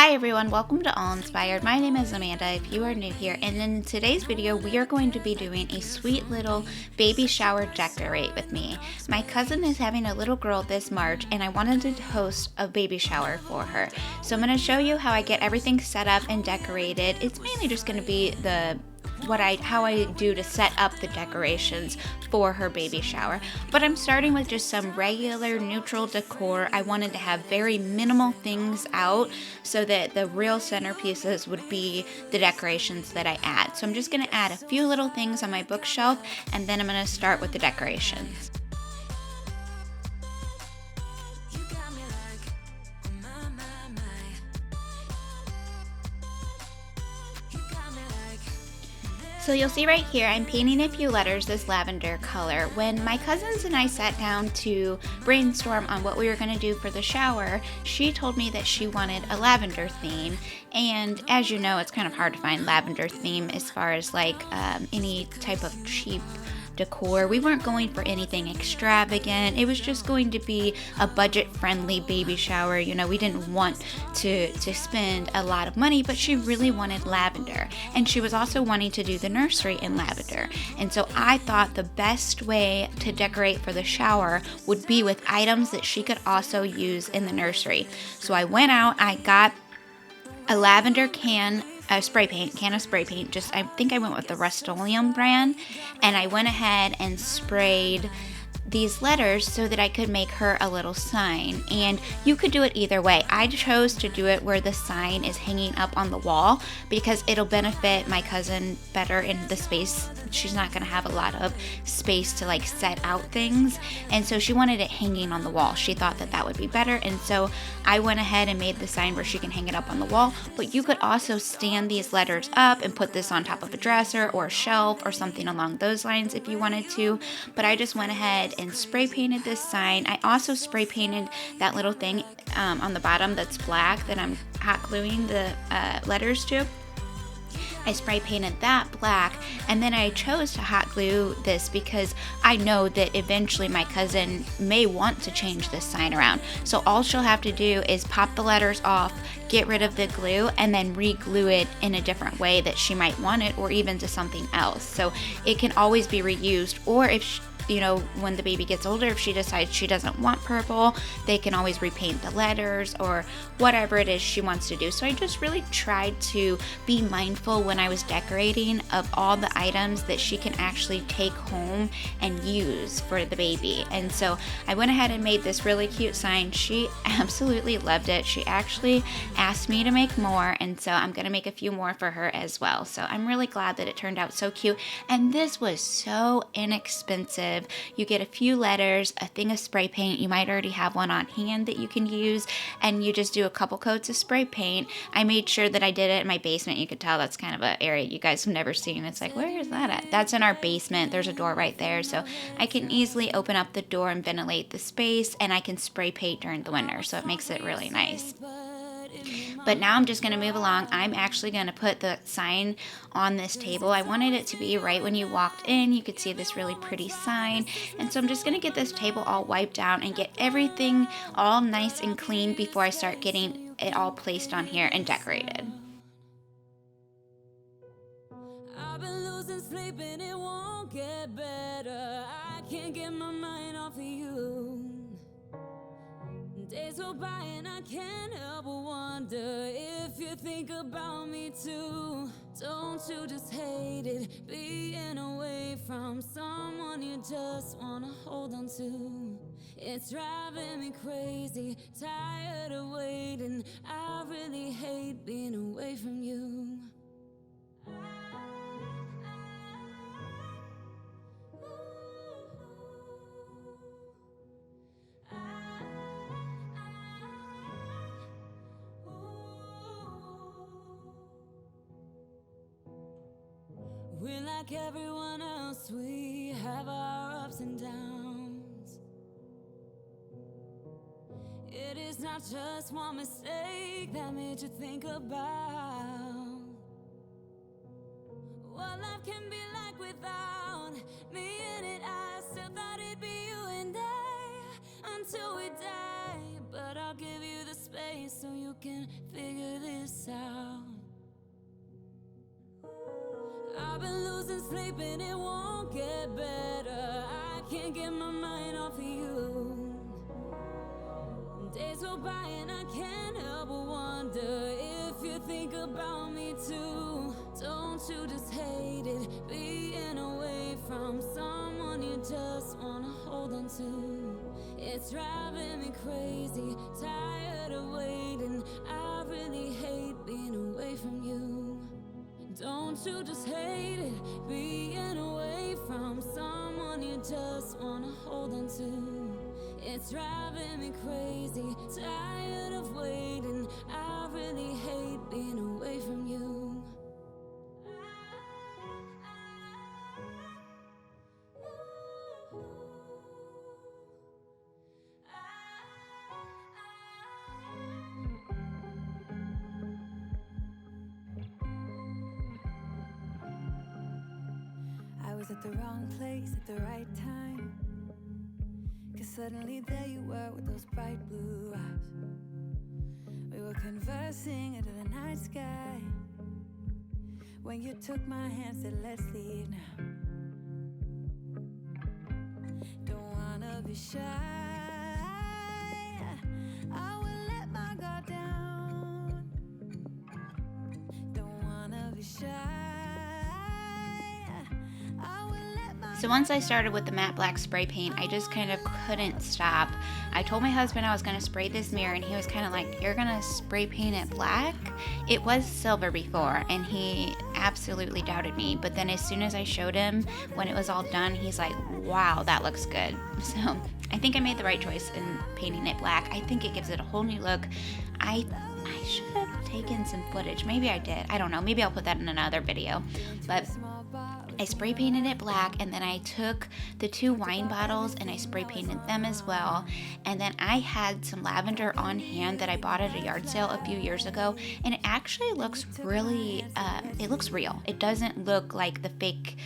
Hi everyone, welcome to All Inspired. My name is Amanda if you are new here, and in today's video we are going to be doing a sweet little baby shower decorate with me. My cousin is having a little girl this March and I wanted to host a baby shower for her. So I'm going to show you how I get everything set up and decorated. It's mainly just going to be how I do to set up the decorations for her baby shower. But I'm starting with just some regular neutral decor. I wanted to have very minimal things out so that the real centerpieces would be the decorations that I add. So I'm just going to add a few little things on my bookshelf, and then I'm going to start with the decorations. So you'll see right here, I'm painting a few letters this lavender color. When my cousins and I sat down to brainstorm on what we were going to do for the shower, she told me that she wanted a lavender theme. And as you know, it's kind of hard to find lavender theme as far as any type of cheap decor. We weren't going for anything extravagant. It was just going to be a budget-friendly baby shower. You know, we didn't want to spend a lot of money, but she really wanted lavender. And she was also wanting to do the nursery in lavender. And so I thought the best way to decorate for the shower would be with items that she could also use in the nursery. So I went out, I got a lavender can of spray paint. I think I went with the Rust-Oleum brand, and I went ahead and sprayed these letters so that I could make her a little sign. And you could do it either way. I chose to do it where the sign is hanging up on the wall because it'll benefit my cousin better in the space. She's not going to have a lot of space to set out things, and so she wanted it hanging on the wall. She thought that would be better, and so I went ahead and made the sign where she can hang it up on the wall. But you could also stand these letters up and put this on top of a dresser or a shelf or something along those lines if you wanted to. But I just went ahead and spray painted this sign. I also spray painted that little thing on the bottom that's black that I'm hot gluing the letters to. I spray painted that black, and then I chose to hot glue this because I know that eventually my cousin may want to change this sign around. So all she'll have to do is pop the letters off, get rid of the glue, and then re-glue it in a different way that she might want it, or even to something else. So it can always be reused, or if when the baby gets older, if she decides she doesn't want purple, they can always repaint the letters or whatever it is she wants to do. So I just really tried to be mindful when I was decorating of all the items that she can actually take home and use for the baby. And so I went ahead and made this really cute sign. She absolutely loved it. She actually asked me to make more, and so I'm gonna make a few more for her as well. So I'm really glad that it turned out so cute. And this was so inexpensive. You get a few letters, a thing of spray paint. You might already have one on hand that you can use, and you just do a couple coats of spray paint. I made sure that I did it in my basement. You could tell that's kind of an area you guys have never seen. It's like, where is that at? That's in our basement. There's a door right there, so I can easily open up the door and ventilate the space, and I can spray paint during the winter, so it makes it really nice. But now I'm just going to move along. I'm actually going to put the sign on this table. I wanted it to be right when you walked in. You could see this really pretty sign. And so I'm just going to get this table all wiped down and get everything all nice and clean before I start getting it all placed on here and decorated. I've been losing sleep and it won't get better. I can't get my mind off of you. Days go by and I can't help but wonder if you think about me too. Don't you just hate it, being away from someone you just wanna hold on to? It's driving me crazy, tired of waiting. I really hate being away from you. We're like everyone else, we have our ups and downs. It is not just one mistake that made you think about what life can be like without me in it. I still thought it'd be you and I until we die, but I'll give you the space so you can figure this out. I've been losing sleep and it won't get better. I can't get my mind off of you. Days go by and I can't help but wonder if you think about me too. Don't you just hate it, being away from someone you just wanna hold on to? It's driving me crazy, tired of waiting. I really hate being away from you. Don't you just hate it, being away from someone you just wanna hold on to? It's driving me crazy, tired of waiting. I really hate being away from you. I was at the wrong place at the right time, 'cause suddenly there you were with those bright blue eyes. We were conversing under the night sky, when you took my hand, said let's leave now. Don't wanna be shy, I will let my guard down. Don't wanna be shy, I will let my. So once I started with the matte black spray paint, I just kind of couldn't stop. I told my husband I was going to spray this mirror, and he was kind of like, you're going to spray paint it black? It was silver before, and he absolutely doubted me. But then as soon as I showed him when it was all done, he's like, wow, that looks good. So I think I made the right choice in painting it black. I think it gives it a whole new look. I should have taken some footage. Maybe I did. I don't know. Maybe I'll put that in another video. But I spray painted it black, and then I took the 2 wine bottles and I spray painted them as well. And then I had some lavender on hand that I bought at a yard sale a few years ago, and it actually looks really, it looks real. It doesn't look like the fake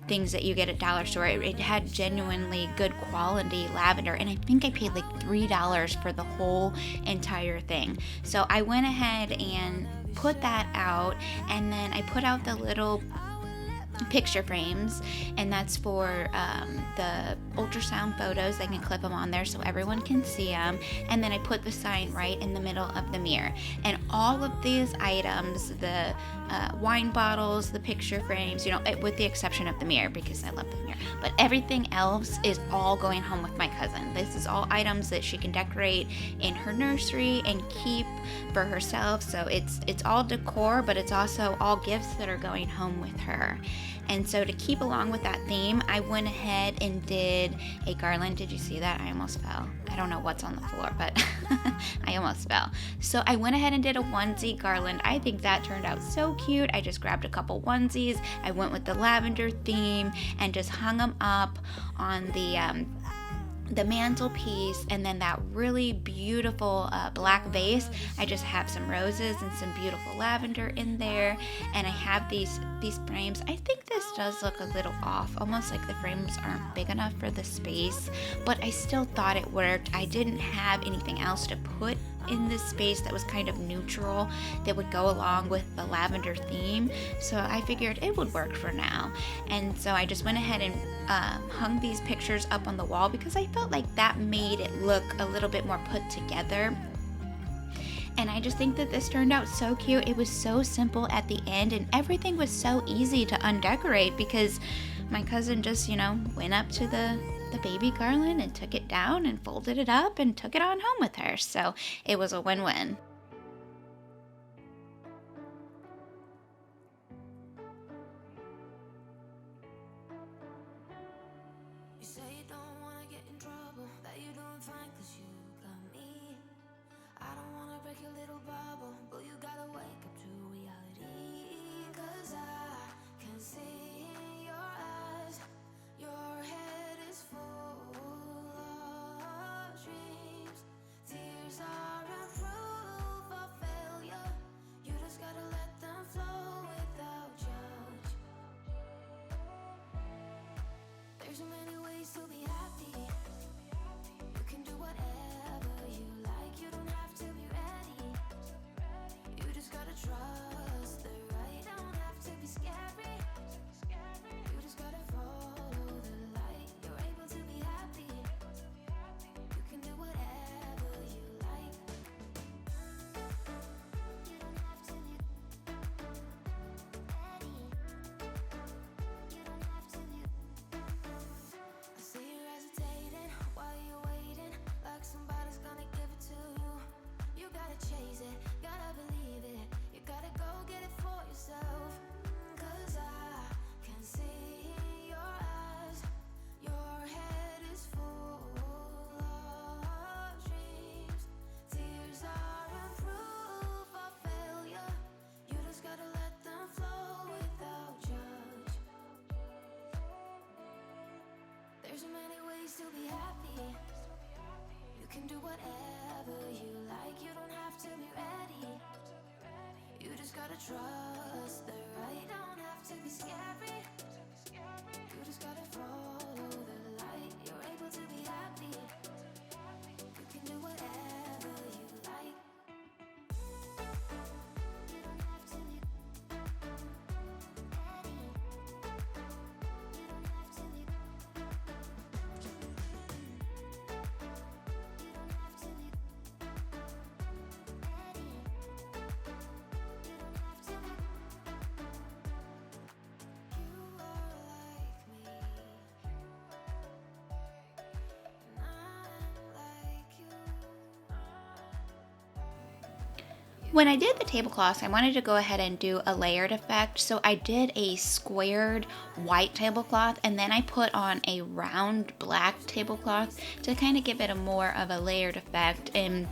things that you get at dollar store. It had genuinely good quality lavender, and I think I paid like $3 for the whole entire thing. So I went ahead and put that out, and then I put out the little picture frames, and that's for the ultrasound photos. I can clip them on there so everyone can see them, and then I put the sign right in the middle of the mirror. And all of these items, the wine bottles, the picture frames, you know, with the exception of the mirror because I love the mirror, but everything else is all going home with my cousin. This is all items that she can decorate in her nursery and keep for herself. So it's all decor, but it's also all gifts that are going home with her. And so to keep along with that theme, I went ahead and did a garland. Did you see that? I almost fell. I don't know what's on the floor, but I almost fell. So I went ahead and did a onesie garland. I think that turned out so cute. I just grabbed a couple onesies. I went with the lavender theme and just hung them up on the mantelpiece, and then that really beautiful black vase. I just have some roses and some beautiful lavender in there, and I have these frames. I think this does look a little off, almost like the frames aren't big enough for the space, but I still thought it worked. I didn't have anything else to put in this space that was kind of neutral that would go along with the lavender theme, so I figured it would work for now. And so I just went ahead and hung these pictures up on the wall because I felt like that made it look a little bit more put together. And I just think that this turned out so cute. It was so simple at the end, and everything was so easy to undecorate because my cousin just, you know, went up to the baby garland and took it down and folded it up and took it on home with her. So it was a win-win. You say you don't wanna get in trouble, that you're doing fine 'cause you got me. I don't wanna break your little bubble, but you gotta wake up to reality. 'Cause I can see in your eyes, your head is full of dreams. Tears are a proof of failure. You just gotta let them flow without judge. There's so many ways to be happy. You can do whatever you like. You don't have to be ready. can do whatever you like. You don't have to be ready. You just gotta trust the right. Don't have to be scary. You just gotta follow the light. You're able to be happy. You can do whatever you like. You don't have to be ready. You don't have to be. You don't have to be ready. You don't have to be. You are like me, and I'm like you. When I did the tablecloths, I wanted to go ahead and do a layered effect. So I did a squared white tablecloth, and then I put on a round black tablecloth to kind of give it a more of a layered effect and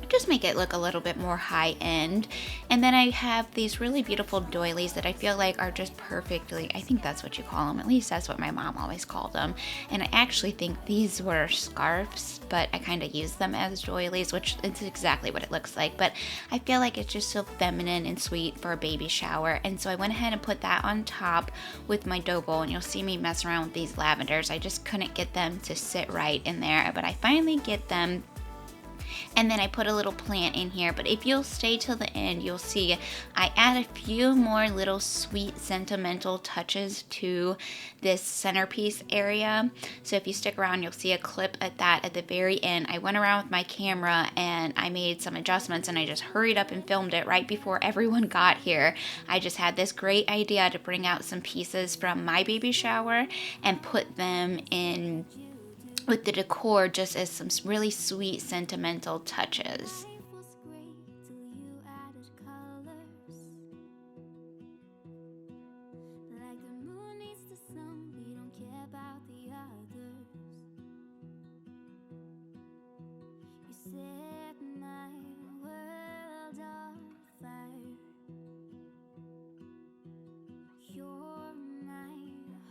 just make it look a little bit more high end. And then I have these really beautiful doilies that I feel like are just perfectly, I think that's what you call them, at least that's what my mom always called them. And I actually think these were scarves, but I kind of use them as doilies, which is exactly what it looks like. But I feel like it's just so feminine and sweet for a baby shower. And so I went ahead and put that on top with my dough bowl, and you'll see me mess around with these lavenders. I just couldn't get them to sit right in there, but I finally get them. And then I put a little plant in here, but if you'll stay till the end, you'll see I add a few more little sweet sentimental touches to this centerpiece area. So if you stick around, you'll see a clip at that at the very end. I went around with my camera and I made some adjustments, and I just hurried up and filmed it right before everyone got here. I just had this great idea to bring out some pieces from my baby shower and put them in with the decor just as some really sweet sentimental touches. Life was great till you added colors. Like the moon needs the sun, we don't care about the others. You set my world on fire. You're my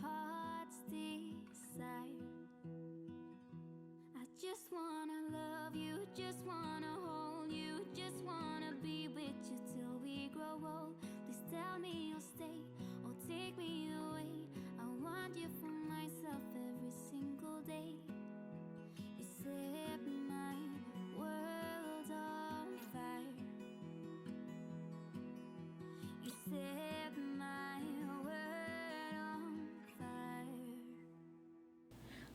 heart's desire. I just wanna love you, just wanna hold you, just wanna be with you till we grow old. Please tell me you'll stay or take me away. I want you for myself every single day. You set my world on fire. You set my world on fire.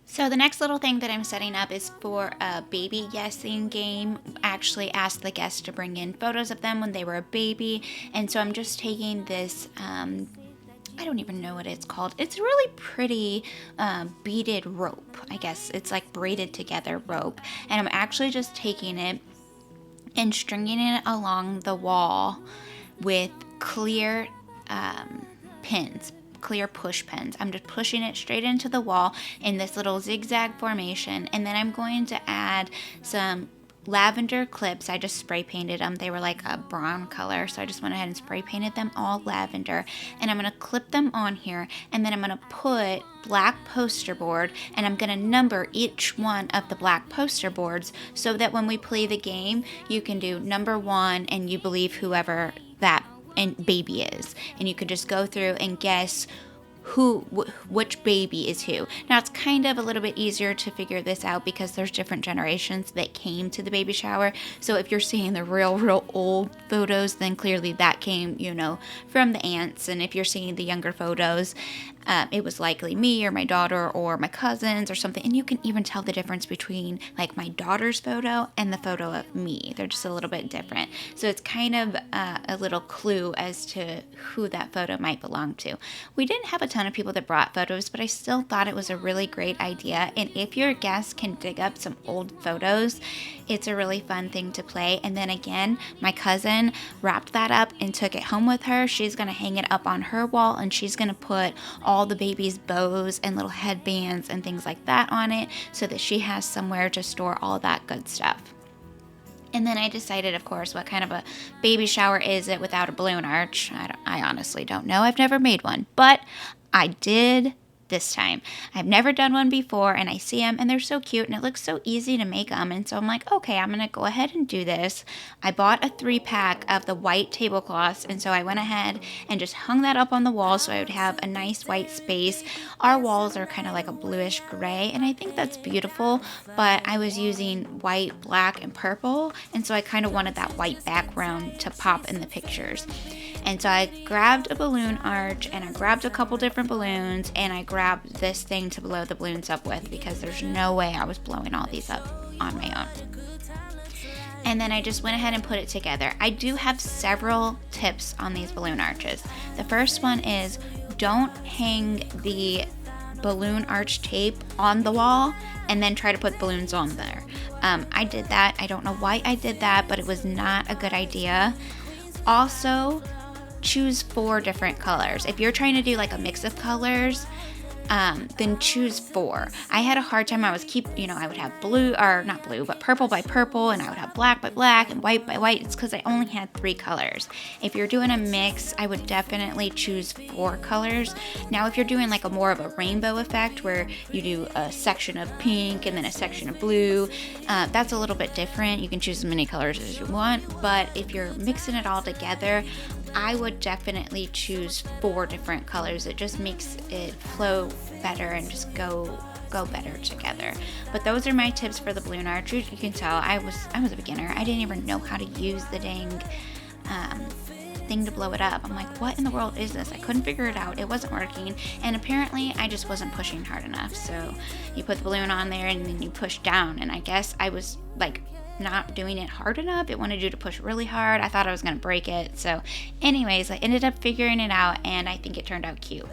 So the next little thing that I'm setting up is for a baby guessing game. I actually asked the guests to bring in photos of them when they were a baby, and so I'm just taking this I don't even know what it's called. It's really pretty beaded rope. I guess it's like braided together rope, and I'm actually just taking it and stringing it along the wall with clear pins, clear push pins. I'm just pushing it straight into the wall in this little zigzag formation, and then I'm going to add some lavender clips. I just spray painted them. They were like a brown color, so I just went ahead and spray painted them all lavender, and I'm going to clip them on here, and then I'm going to put black poster board, and I'm going to number each one of the black poster boards so that when we play the game, you can do number 1 and you believe whoever that baby is, and you could just go through and guess which baby is who. Now it's kind of a little bit easier to figure this out because there's different generations that came to the baby shower. So if you're seeing the real old photos, then clearly that came, from the aunts. And if you're seeing the younger photos, it was likely me or my daughter or my cousins or something. And you can even tell the difference between like my daughter's photo and the photo of me. They're just a little bit different. So it's kind of a little clue as to who that photo might belong to. We didn't have a ton of people that brought photos, but I still thought it was a really great idea. And if your guests can dig up some old photos, it's a really fun thing to play. And then again, my cousin wrapped that up and took it home with her. She's going to hang it up on her wall, and she's going to put all the baby's bows and little headbands and things like that on it so that she has somewhere to store all that good stuff. And then I decided, of course, what kind of a baby shower is it without a balloon arch? I honestly don't know. I've never made one. But I did this time. I've never done one before, and I see them and they're so cute and it looks so easy to make them. And so I'm like, okay, I'm gonna go ahead and do this. I bought a 3-pack of the white tablecloths, and so I went ahead and just hung that up on the wall so I would have a nice white space. Our walls are kind of like a bluish gray, and I think that's beautiful, but I was using white, black, and purple, and so I kind of wanted that white background to pop in the pictures. And so I grabbed a balloon arch, and I grabbed a couple different balloons, and I grabbed this thing to blow the balloons up with, because there's no way I was blowing all these up on my own. And then I just went ahead and put it together. I do have several tips on these balloon arches. The first one is don't hang the balloon arch tape on the wall and then try to put balloons on there. I did that. I don't know why I did that, but it was not a good idea. Also, choose 4 different colors. If you're trying to do like a mix of colors, then choose 4. I had a hard time. I would have blue, or not blue, but purple by purple, and I would have black by black and white by white. It's because I only had 3 colors. If you're doing a mix, I would definitely choose 4 colors. Now, if you're doing like a more of a rainbow effect where you do a section of pink and then a section of blue, that's a little bit different. You can choose as many colors as you want, but if you're mixing it all together, I would definitely choose 4 different colors. It just makes it flow better and just go better together. But those are my tips for the balloon arch. You can tell I was a beginner. I didn't even know how to use the dang thing to blow it up. I'm like, what in the world is this? I couldn't figure it out. It wasn't working, and apparently I just wasn't pushing hard enough. So you put the balloon on there and then you push down, and I guess I was like not doing it hard enough. It wanted you to push really hard. I thought I was gonna break it. So anyways, I ended up figuring it out, and I think it turned out cute.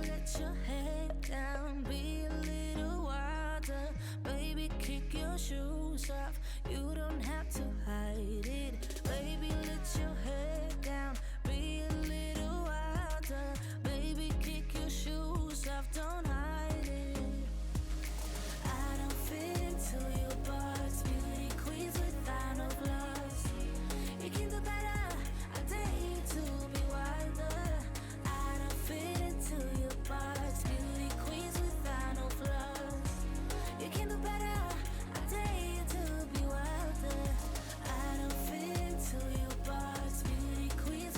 Let your head down, be a little wilder. Baby, kick your shoes off. You don't have to hide it. Baby, let your head down, be a little wilder. Baby, kick your shoes off, don't hide it. I don't fit into your box, beauty queens without no flaws. You can do better, I dare you to be wilder. I don't fit into your box, beauty queens without no flaws. You can do better, I dare you to be wilder. I don't fit into your box, beauty queens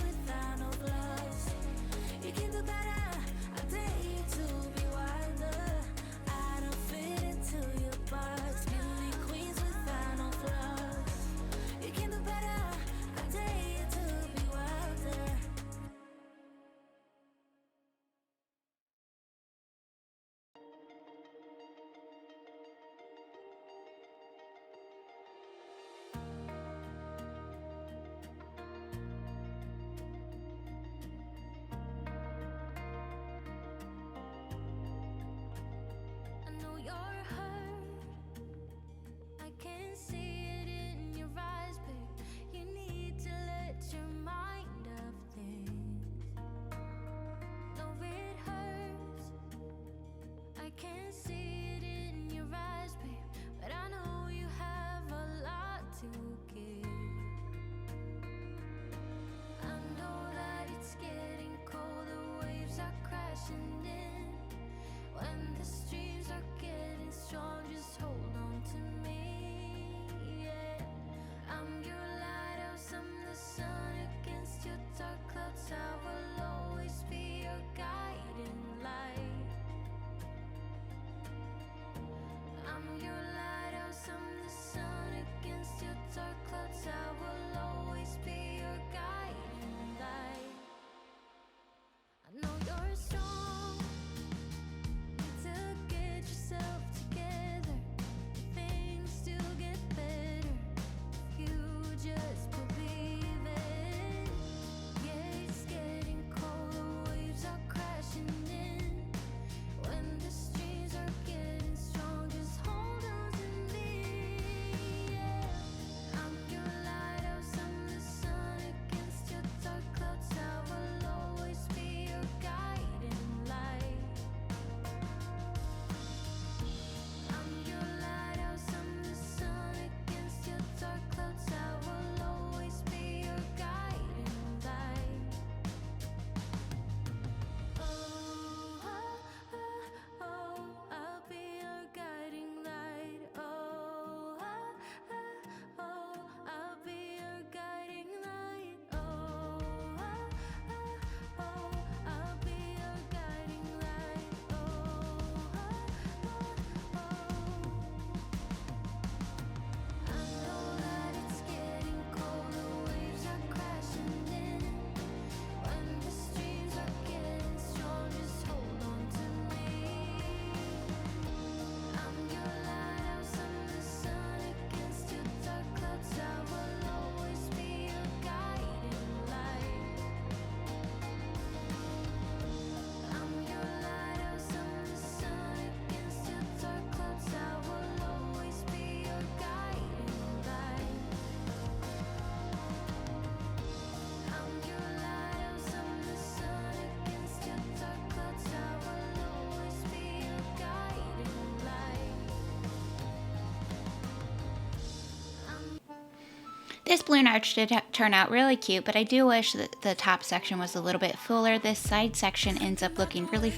This balloon arch did turn out really cute, but I do wish that the top section was a little bit fuller. This side section ends up looking really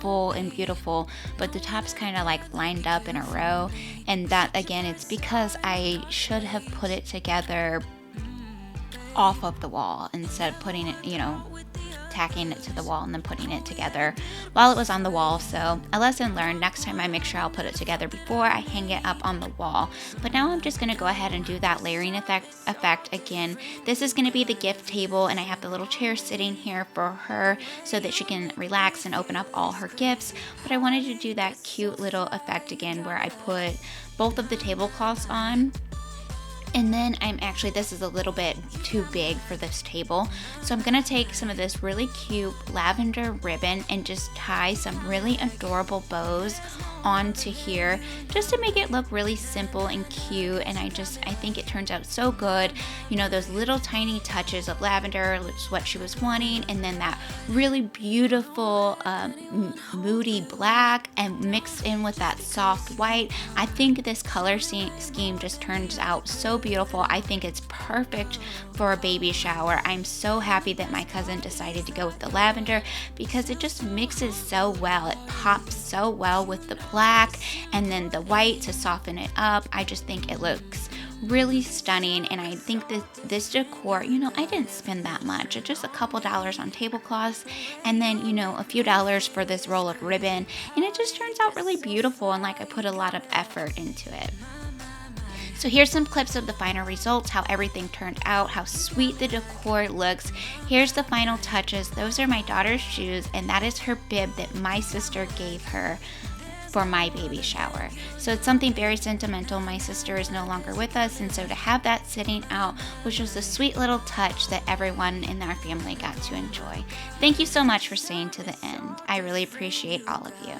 full and beautiful, but the top's kind of like lined up in a row. And that, again, it's because I should have put it together off of the wall instead of putting it, tacking it to the wall and then putting it together while it was on the wall. So a lesson learned. Next time I make sure I'll put it together before I hang it up on the wall. But now I'm just going to go ahead and do that layering effect again. This is going to be the gift table, and I have the little chair sitting here for her so that she can relax and open up all her gifts. But I wanted to do that cute little effect again where I put both of the tablecloths on. And then this is a little bit too big for this table. So I'm going to take some of this really cute lavender ribbon and just tie some really adorable bows onto here just to make it look really simple and cute. And I think it turns out so good. Those little tiny touches of lavender is what she was wanting. And then that really beautiful moody black and mixed in with that soft white. I think this color scheme just turns out so beautiful. I think it's perfect for a baby shower. I'm so happy that my cousin decided to go with the lavender because it just mixes so well. It pops so well with the black and then the white to soften it up. I just think it looks really stunning, and I think that this decor, I didn't spend that much. It's just a couple dollars on tablecloths and then, a few dollars for this roll of ribbon, and it just turns out really beautiful and like I put a lot of effort into it. So here's some clips of the final results, how everything turned out, how sweet the decor looks. Here's the final touches. Those are my daughter's shoes, and that is her bib that my sister gave her for my baby shower. So it's something very sentimental. My sister is no longer with us, and so to have that sitting out was just a sweet little touch that everyone in our family got to enjoy. Thank you so much for staying to the end. I really appreciate all of you.